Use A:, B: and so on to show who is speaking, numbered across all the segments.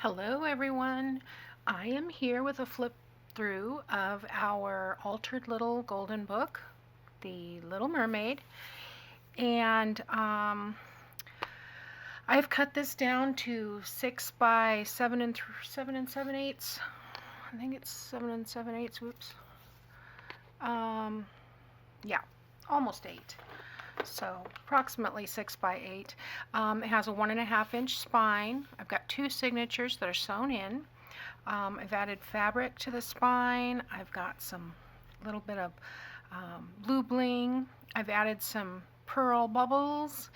A: Hello everyone, I am here with a flip through of our altered little golden book, The Little Mermaid, and I've cut this down to 6 by 7 and 7/8. I think it's 7 7/8. Whoops. Yeah, almost 8. So approximately 6 by 8. It has a 1.5-inch spine. I've got 2 signatures that are sewn in. I've added fabric to the spine. I've got some little bit of blue bling. I've added some pearl bubbles,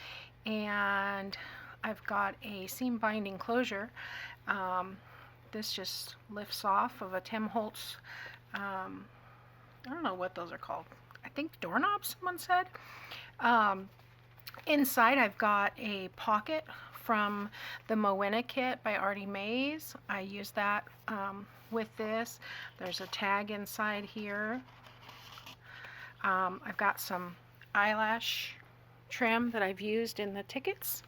A: and I've got a seam binding closure. This just lifts off of a Tim Holtz, I don't know what those are called. I think doorknobs, someone said. Inside I've got a pocket from the Mowena kit by Artymaze. I use that with this. There's a tag inside here. I've got some eyelash trim that I've used in the tickets.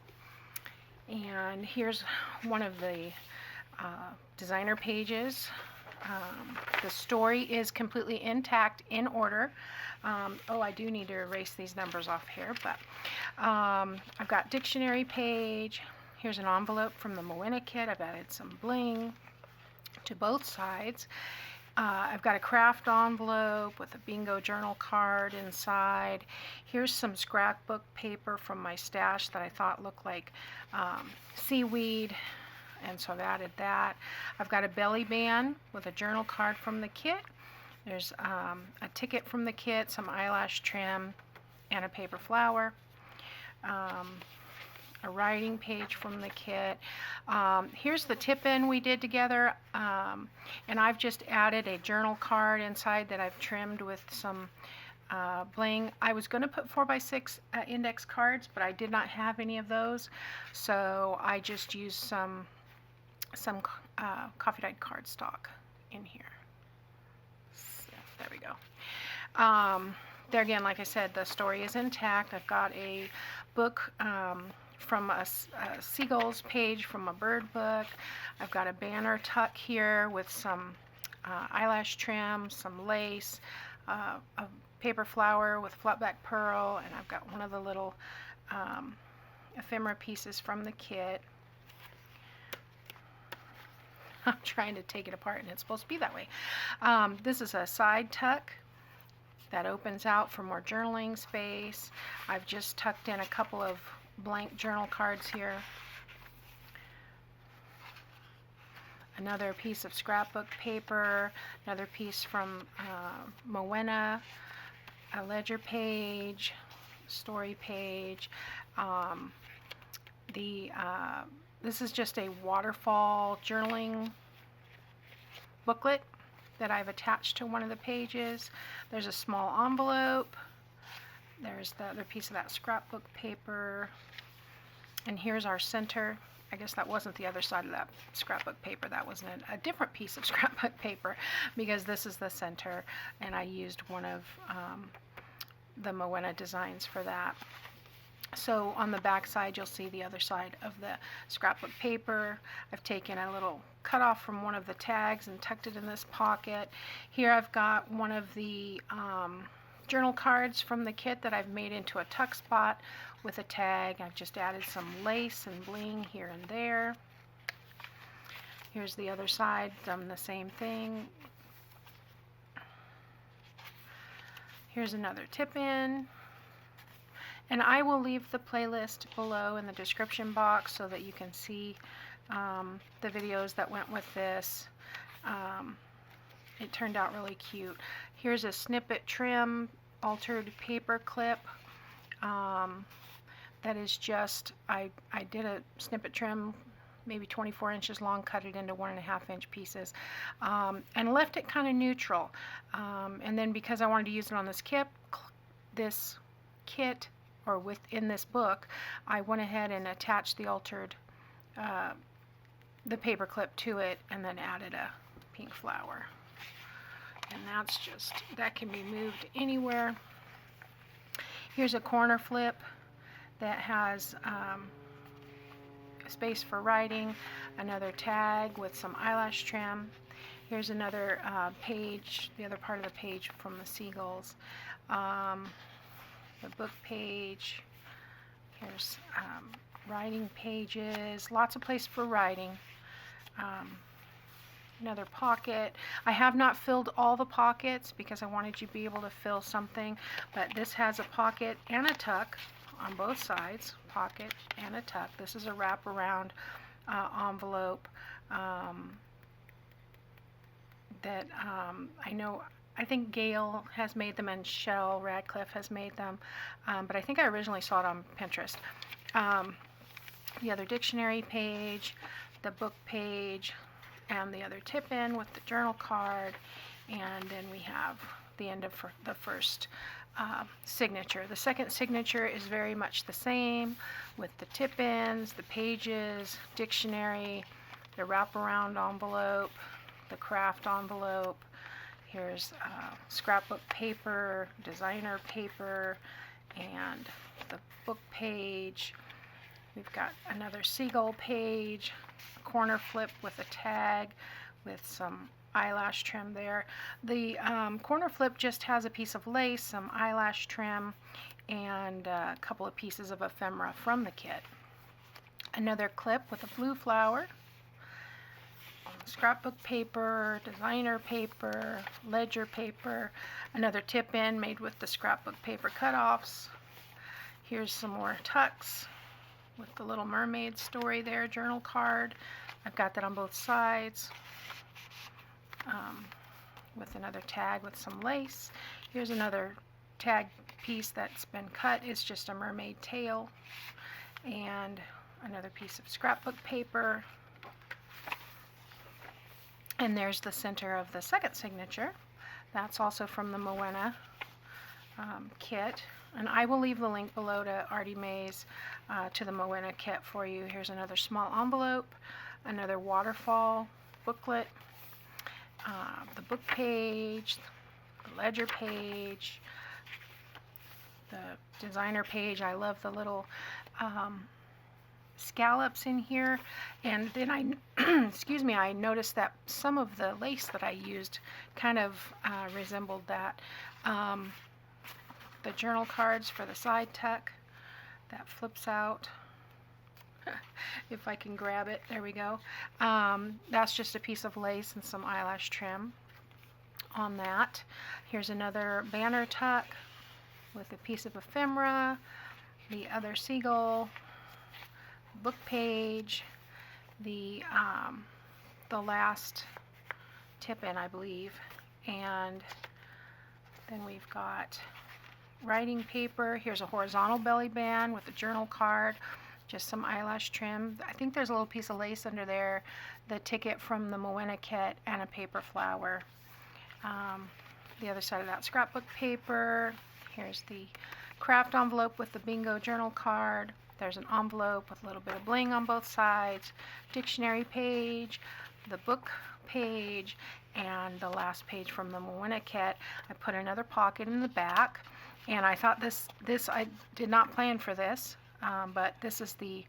A: And here's one of the designer pages. The story is completely intact, in order. I do need to erase these numbers off here, but I've got dictionary page. Here's an envelope from the Mowena kit. I've added some bling to both sides. I've got a craft envelope with a bingo journal card inside. Here's some scrapbook paper from my stash that I thought looked like seaweed, and so I've added that. I've got a belly band with a journal card from the kit. There's a ticket from the kit, some eyelash trim, and a paper flower. A writing page from the kit. Here's the tip-in we did together, and I've just added a journal card inside that I've trimmed with some bling. I was going to put 4x6 index cards, but I did not have any of those, so I just used some coffee dyed cardstock in here. So, there we go. There again, like I said, the story is intact. I've got a book from a seagulls page from a bird book. I've got a banner tuck here with some eyelash trim, some lace, a paper flower with flatback pearl, and I've got one of the little ephemera pieces from the kit. I'm trying to take it apart, and it's supposed to be that way. This is a side tuck that opens out for more journaling space. I've just tucked in a couple of blank journal cards here. Another piece of scrapbook paper, another piece from Mowena, a ledger page, story page. This is just a waterfall journaling booklet that I've attached to one of the pages. There's a small envelope. There's the other piece of that scrapbook paper. And here's our center. I guess that wasn't the other side of that scrapbook paper. That was a different piece of scrapbook paper, because this is the center, and I used one of the Mowena designs for that. So on the back side, you'll see the other side of the scrapbook paper. I've taken a little cut off from one of the tags and tucked it in this pocket. Here I've got one of the journal cards from the kit that I've made into a tuck spot with a tag. I've just added some lace and bling here and there. Here's the other side, done the same thing. Here's another tip-in. And I will leave the playlist below in the description box so that you can see the videos that went with this. It turned out really cute. Here's a snippet trim, altered paper clip. That is just, I did a snippet trim, maybe 24 inches long, cut it into 1.5-inch pieces, and left it kind of neutral. And then because I wanted to use it on this kit, or within this book, I went ahead and attached the altered, the paper clip to it, and then added a pink flower. And that can be moved anywhere. Here's a corner flip that has space for writing, another tag with some eyelash trim. Here's another page, the other part of the page from the seagulls. The book page. Here's writing pages, lots of place for writing. Another pocket. I have not filled all the pockets because I wanted you to be able to fill something, but this has a pocket and a tuck on both sides, pocket and a tuck. This is a wraparound envelope that I think Gail has made them and Shell Radcliffe has made them, but I think I originally saw it on Pinterest. The other dictionary page, the book page, and the other tip-in with the journal card, and then we have the end of the first signature. The second signature is very much the same with the tip-ins, the pages, dictionary, the wraparound envelope, the craft envelope. Here's scrapbook paper, designer paper, and the book page. We've got another seagull page, a corner flip with a tag with some eyelash trim there. The corner flip just has a piece of lace, some eyelash trim, and a couple of pieces of ephemera from the kit. Another clip with a blue flower, scrapbook paper, designer paper, ledger paper, another tip-in made with the scrapbook paper cutoffs. Here's some more tucks with the little mermaid story there, journal card. I've got that on both sides with another tag with some lace. Here's another tag piece that's been cut. It's just a mermaid tail, and another piece of scrapbook paper. And there's the center of the second signature. That's also from the Mowena kit. And I will leave the link below to Artymaze to the Mowena kit for you. Here's another small envelope, another waterfall booklet, the book page, the ledger page, the designer page. I love the little scallops in here, and then I noticed that some of the lace that I used kind of resembled that. The journal cards for the side tuck that flips out. If I can grab it, there we go. That's just a piece of lace and some eyelash trim on that. Here's another banner tuck with a piece of ephemera, the other seagull, book page, the last tip-in, I believe, and then we've got writing paper. Here's a horizontal belly band with a journal card, just some eyelash trim. I think there's a little piece of lace under there, the ticket from the Mowena kit, and a paper flower. The other side of that, scrapbook paper. Here's the craft envelope with the bingo journal card. There's an envelope with a little bit of bling on both sides, dictionary page, the book page, and the last page from the Mowena kit. I put another pocket in the back, and I thought this I did not plan for this, but this is the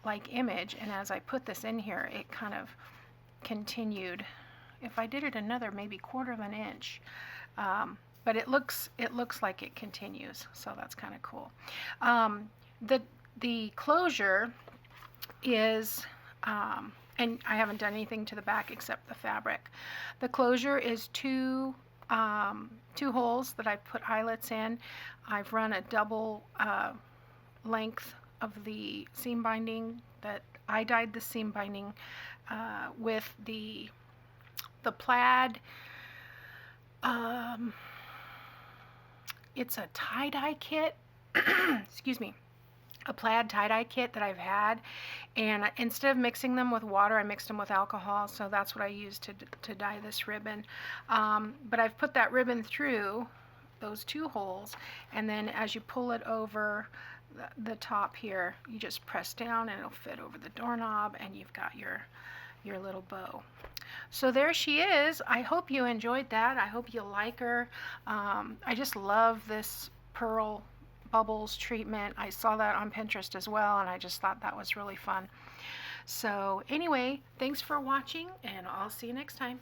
A: like image, and as I put this in here, it kind of continued. If I did it another maybe 1/4 of an inch, but it looks like it continues, so that's kind of cool. The closure is, and I haven't done anything to the back except the fabric. The closure is two holes that I put eyelets in. I've run a double length of the seam binding that I dyed the seam binding with the plaid. It's a tie-dye kit. Excuse me. A plaid tie-dye kit that I've had, and instead of mixing them with water, I mixed them with alcohol, so that's what I used to dye this ribbon. But I've put that ribbon through those two holes, and then as you pull it over the top here, you just press down and it'll fit over the doorknob, and you've got your little bow. So there she is. I hope you enjoyed that. I hope you like her. I just love this pearl bubbles treatment. I saw that on Pinterest as well, and I just thought that was really fun. So anyway, thanks for watching, and I'll see you next time.